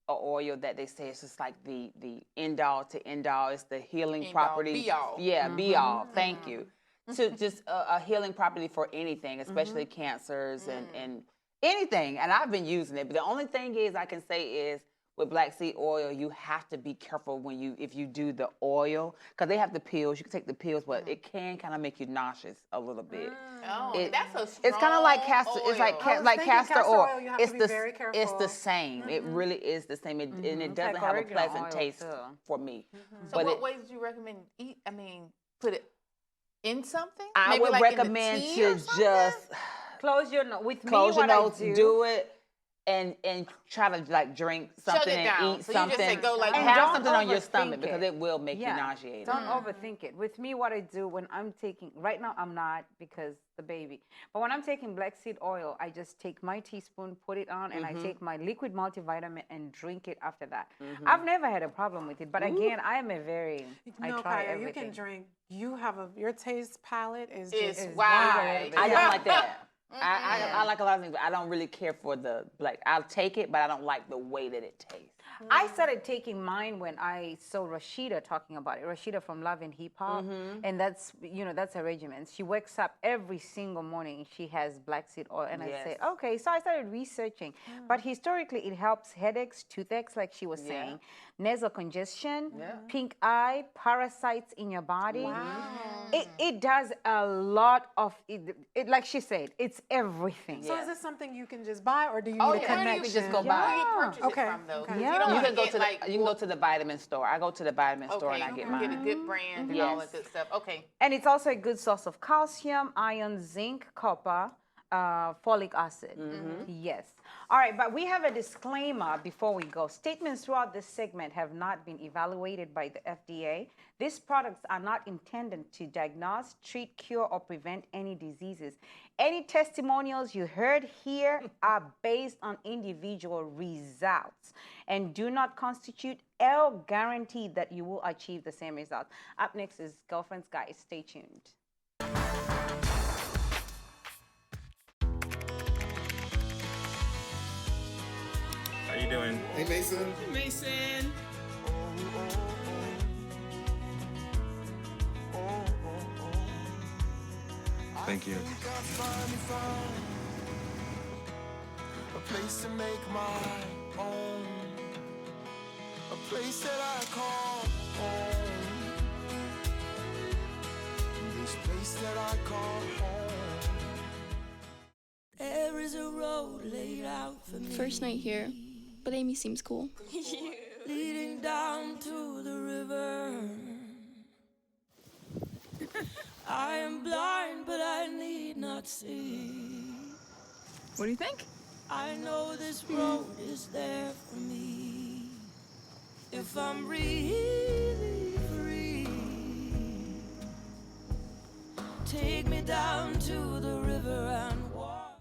oil that they say is just like the end all to end all. It's the healing End all, property. be all. Yeah, be all. Thank you. To just a healing property for anything, especially cancers and anything, and I've been using it. But the only thing is, I can say is with black seed oil, you have to be careful if you do the oil, because they have the pills. You can take the pills, but it can kind of make you nauseous a little bit. Oh, that's a strong It's kind of like castor. It's like castor oil. You have to be very careful. It's the same. It really is the same. And it doesn't have a pleasant taste for me. So what ways do you recommend eat? I mean, put it in something? I Maybe would like in the recommend tea to or something? just Close your nose. With me, close your what nose, I do it, and try to like drink something it down. and eat So you just something. say go like and that. have Don't something on your overthink stomach because it. it will make you nauseated. Don't overthink it. With me, what I do when I'm taking, right now I'm not because the baby, but when I'm taking black seed oil, I just take my teaspoon, put it on, and I take my liquid multivitamin and drink it after that. I've never had a problem with it, but again, I am a very, I No, try Kaya, everything. you can drink. You have your taste palette is It's just wide. I don't like that. I like a lot of things, but I don't really care for the black. I'll take it, but I don't like the way that it tastes. I started taking mine when I saw Rashida talking about it. Rashida from Love and Hip Hop, and that's that's her regimen. She wakes up every single morning and she has black seed oil. And I said, okay. So I started researching. But historically, it helps headaches, toothaches, like she was saying, nasal congestion, pink eye, parasites in your body. Wow. It does a lot of it. Like she said, it's everything. So is this something you can just buy, or do you need a Where do connection? you just go buy? Where do you purchase Okay. it from, though? 'Cause Yeah. You don't You want can to go get to like you can go to the vitamin store. I go to the vitamin store and I get mine. Get a good brand and all that good stuff. Okay. And it's also a good source of calcium, iron, zinc, copper, folic acid. Yes. All right, but we have a disclaimer before we go. Statements throughout this segment have not been evaluated by the FDA. These products are not intended to diagnose, treat, cure, or prevent any diseases. Any testimonials you heard here are based on individual results and do not constitute a guarantee that you will achieve the same results. Up next is Girlfriend's Guide. Stay tuned. How you doing? Hey, Mason. Mason. Thank you. Finally found a place to make my own, a place that I call home, this place that I call home. There is a road laid out for me. First night here, but Amy seems cool. Leading down to the river. I am blind, but I need not see. What do you think? I know this road is there for me. If I'm really free, take me down to the river and walk.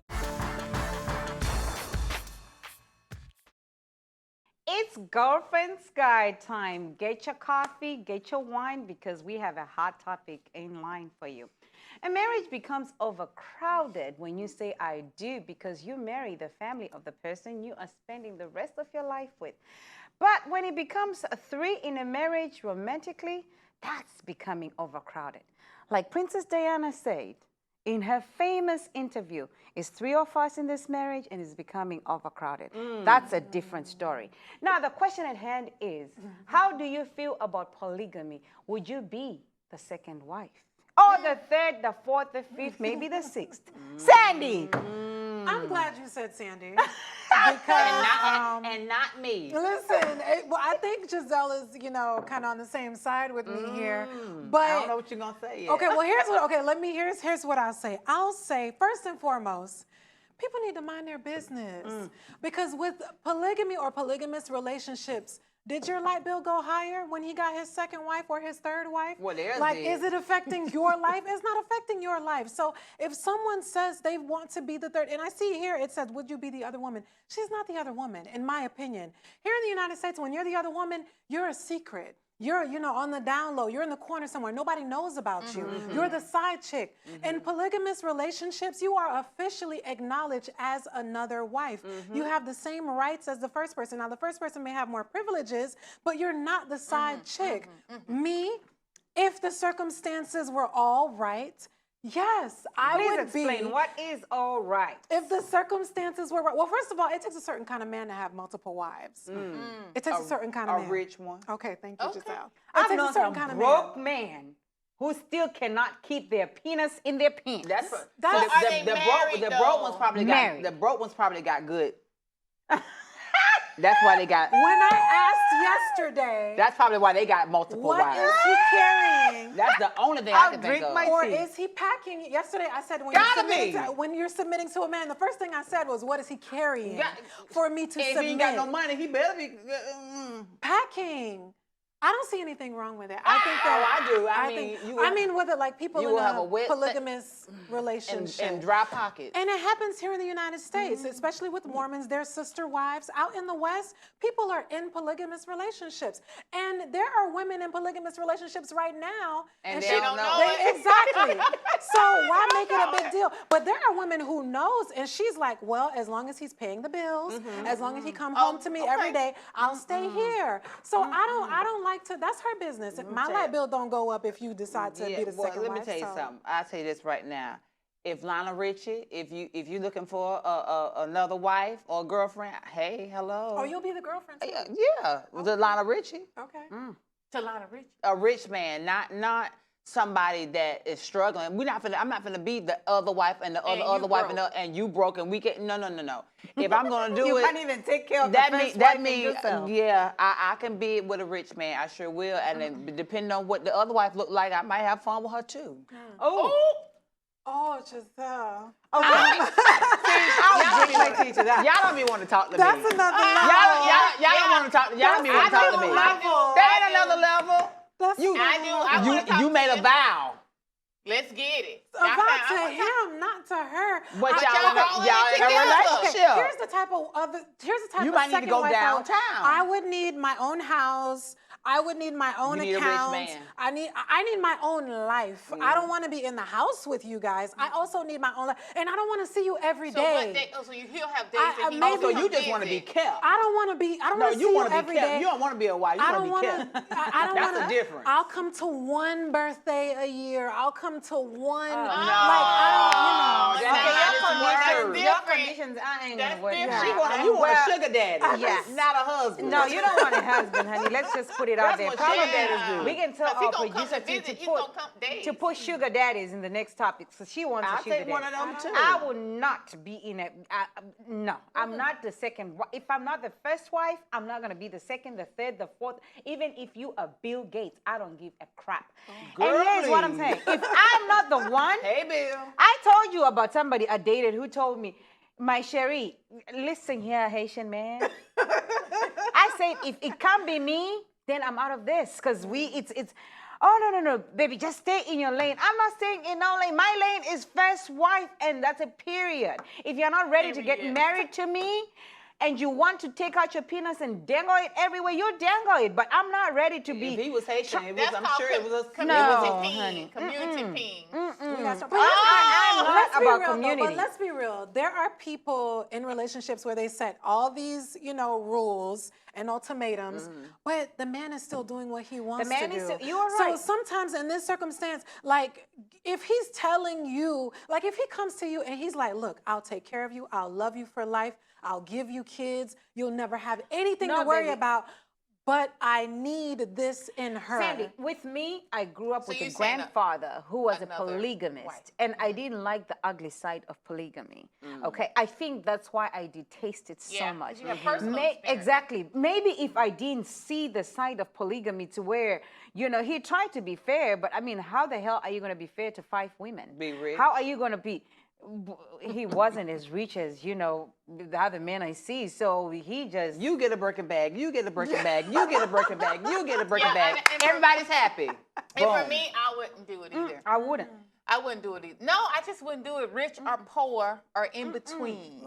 It's Girlfriend's Guide time. Get your coffee, get your wine, because we have a hot topic in line for you. A marriage becomes overcrowded when you say I do, because you marry the family of the person you are spending the rest of your life with. But when it becomes a three in a marriage romantically, that's becoming overcrowded. Like Princess Diana said in her famous interview, it's three of us in this marriage and it's becoming overcrowded. That's a different story. Now, the question at hand is, how do you feel about polygamy? Would you be the second wife? Or the third, the fourth, the fifth, maybe the sixth? Sandy! I'm glad you said Sandy. And not me. Listen, I think Giselle is, kind of on the same side with me here. But I don't know what you're gonna say yet. okay, well, here's what I'll say. I'll say, first and foremost, people need to mind their business. Because with polygamy or polygamous relationships, did your light bill go higher when he got his second wife or his third wife? Well, theirs like, did. is it affecting your life? It's not affecting your life. So if someone says they want to be the third, and I see here it says, would you be the other woman? She's not the other woman, in my opinion. Here in the United States, when you're the other woman, you're a secret. You're, on the down low. You're in the corner somewhere. Nobody knows about you. You're the side chick. In polygamous relationships, you are officially acknowledged as another wife. You have the same rights as the first person. Now, the first person may have more privileges, but you're not the side chick. Me, if the circumstances were all right, Yes, I Please would explain, be. what is all right? If the circumstances were right. Well, first of all, it takes a certain kind of man to have multiple wives. It takes a certain kind of man. A rich one. Okay, thank you, Okay. Giselle. It I've takes a known certain some kind of broke man. man who still cannot keep their penis in their pants. That's So are they married, the broke ones though? probably Married. got the broke ones probably got good. That's why they got. When I asked yesterday, That's probably why they got multiple what wives. is he carrying? That's the only thing I I'll can drink think of. my Or tea. is he packing? Yesterday I said when you're submitting to a man, the first thing I said was, what is he carrying for me to If submit? he ain't got no money, he better be. Packing. I don't see anything wrong with it. I think that I do. I mean, with it, like people you in will have a a wet polygamous relationship. and dry pockets. And it happens here in the United States, especially with Mormons, their sister wives. Out in the West, people are in polygamous relationships. And there are women in polygamous relationships right now. And they don't know it. Exactly. So why make it a big deal? But there are women who knows, and she's like, well, as long as he's paying the bills, as long as he come home to me every day, I'll stay here. So I don't like to, that's her business. My light bill don't go up if you decide to be the second let me wife, tell you so. something. I'll tell you this right now. If Lionel Richie, if you looking for another wife or girlfriend, hey, hello. Oh, you'll be the girlfriend too? Yeah, the Lionel Richie. Okay. To Lionel Richie. A rich man, not somebody that is struggling. I'm not finna be the other wife and the other wife and you broke and we can. No. If I'm gonna do You it, can't even take care of that the mean first that wife mean and yourself. yeah, I can be with a rich man. I sure will. And then depending on what the other wife look like, I might have fun with her too. Oh, Giselle. Y'all don't be want to talk to me. That's another level. Y'all don't want to talk. Y'all don't be want to talk to me. That ain't another level. That's You made a vow. Let's get it. a vow to him, not to her. But y'all y'all in a together. relationship. Okay, here's the type You of might need to second go wife downtown. I would need my own house. I would need my own You need a rich account. man. I need my own life. I don't want to be in the house with you guys. I also need my own life, and I don't want to see you every So day. what day? So he'll have days I- that he maybe- So won't you just visit. want to be kept. I don't want to be. I don't No, want to you see want you to be every kept. day. You don't want to be a wife. You I want don't to want be to. kept. I don't That's want the difference. I'll come to one birthday a year. I'll come to one. No. Like I don't. That's not how this works. Your conditions, I ain't gonna That's work. different. You want a sugar daddy. Yes. Not a husband. No, you don't want a husband, honey. Let's just put it out That's there. what Probably sugar daddies do. we can tell If he our gonna come producer to visit, he's put gonna come days. to put sugar daddies in the next topic. So she wants I'll a sugar take one daddy. of them too. I will not be in a. No, I'm not the second. If I'm not the first wife, I'm not gonna be the second, the third, the fourth. Even if you are Bill Gates, I don't give a crap. And here's what I'm saying: if I'm not the one, Hey, Bill. I told you about somebody I dated who told me, my Cherie, listen here, Haitian man. I said, if it can't be me, then I'm out of this. Because oh, no, baby, just stay in your lane. I'm not staying in no lane. My lane is first wife, and that's a period. If you're not ready to get married to me, and you want to take out your penis and dangle it everywhere, you dangle it. But I'm not ready to be. If he was Haitian, That's I'm called sure it was a community No, peen. honey. Community peen. We got some- I'm not Let's be about real, though, community. but let's be real. There are people in relationships where they set all these, rules and ultimatums, but the man is still doing what he wants man to is do. still- you are So right. sometimes in this circumstance, like if he's telling you, like if he comes to you and he's like, look, I'll take care of you. I'll love you for life. I'll give you kids. You'll never have anything No, to worry baby. about. But I need this in her. Sandy, with me, I grew up So with you a saying grandfather who was a another polygamist, wife. and I didn't like the ugly side of polygamy. Okay, I think that's why I detest it Yeah, so 'cause much. you have personal experience. Exactly. Maybe if I didn't see the side of polygamy to where, he tried to be fair, but I mean, how the hell are you going to be fair to 5 women? Be rich. How are you going to be? He wasn't as rich as, the other men I see, so he just... You get a Birkin bag. You get a Birkin bag. You get a Birkin bag. You get a Birkin Yeah, bag. and for- Everybody's happy. And for Boom. me, I wouldn't do it either. I wouldn't. I wouldn't do it either. No, I just wouldn't do it rich or poor or in between.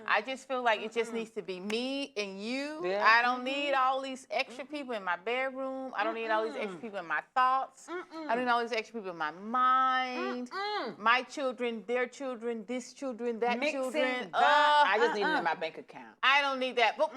I just feel like it just needs to be me and you. Yeah. I don't need all these extra people in my bedroom. I don't need all these extra people in my thoughts. I don't need all these extra people in my mind. My children, their children, this children, that Mixing children. I just need it in my bank account. I don't need that. But,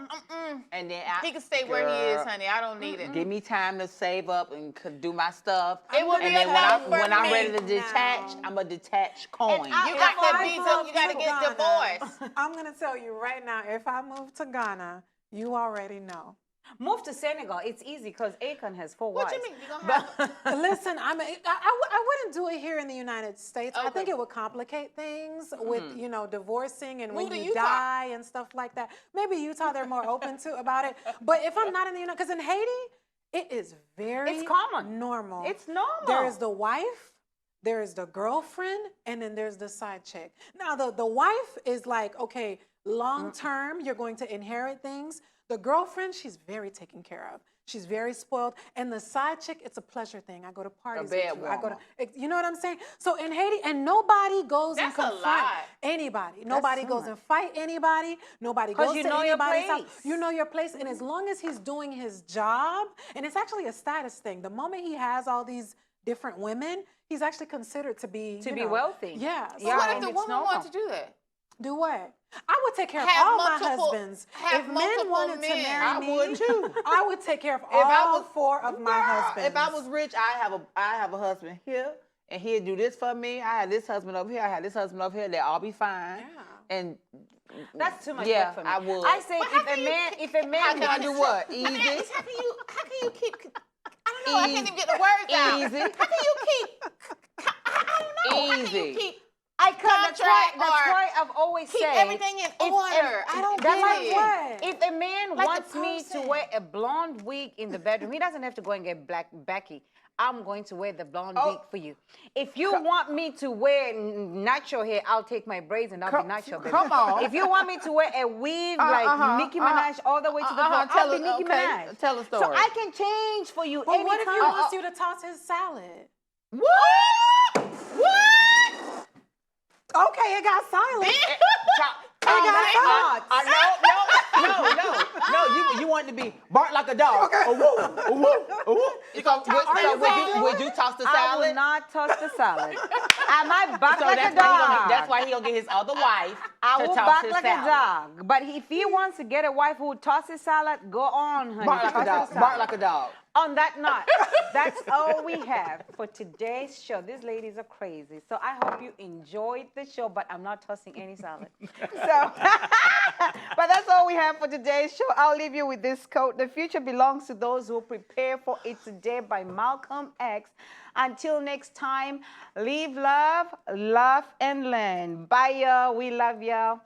And then he can stay where he is, Girl, honey. I don't need it. Give me time to save up and do my stuff. stuff. It would and be then enough for when I'm me. ready to detach, now. I'm a detached coin. You got to be. You got to get Ghana, divorced. I'm gonna tell you right now. If I move to Ghana, you already know. Move to Senegal. It's easy because Akon has 4 What wives. you mean? You gonna have? Listen, I wouldn't do it here in the United States. I think Okay. it would complicate things with divorcing and Move when to you Utah. die and stuff like that. Maybe Utah they're more open to about it. But if I'm not in the United, because in Haiti it is very It's common. normal. It's normal. There is the wife, there is the girlfriend, and then there's the side chick. Now the wife is like, okay, long term you're going to inherit things. The girlfriend, she's very taken care of. She's very spoiled. And the side chick, it's a pleasure thing. I go to parties with bed you. I go warmer. to, you know what I'm saying? So in Haiti, and nobody goes and That's a confront lot. anybody. Nobody so goes much. and fight anybody. Nobody 'Cause goes you to know your anybody's house. place. You know your place. And as long as he's doing his job, and it's actually a status thing. The moment he has all these different women, he's actually considered to be wealthy. Yeah. But Yeah, what if and the it's woman normal. wanted to do that? Do what? I would take care of Have all my multiple- husbands. have If men multiple wanted to men. marry I me, would too. I would take care of If I all was- 4 of my husbands. If I was rich, I have a husband here, and he'd do this for me. I had this husband over here. I had this husband over here. They'll all be fine. Yeah. And That's too much Yeah, work for me. I would. I say But if how a can you man, keep- if a man, how can I do what? Easy. How can you keep? I don't know. I can't even get the words out. Easy. How can you keep? I don't know. How can you Easy. keep? I can't. That's why, contract that's or why I've always keep said everything in order. I don't that's get like it. What? If a man Like wants the me to person. wear a blonde wig in the bedroom, he doesn't have to go and get black Becky. I'm going to wear the blonde wig for you. If you want me to wear natural hair, I'll take my braids and I'll be natural. Baby. come on. If you want me to wear a weave like Nicki Minaj all the way to the floor, I'll be Nicki Minaj. Tell a story. So I can change for you But anytime. what if he wants you to toss his salad? What? What? Okay, it got silent. No. You want to be bark like a dog. Would you toss the I salad? will not toss the salad. I might bark So like a dog. that's why he'll get his other wife I to will toss bark his like salad. a dog. But if he wants to get a wife who will toss his salad, go on, honey. Bark like a toss dog. his salad. Bark like a dog. On that note, that's all we have for today's show. These ladies are crazy. So I hope you enjoyed the show, but I'm not tossing any salad. So, but that's all we have for today's show. I'll leave you with this quote. The future belongs to those who prepare for it today by Malcolm X. Until next time, live love, love, and learn. Bye, y'all. We love y'all.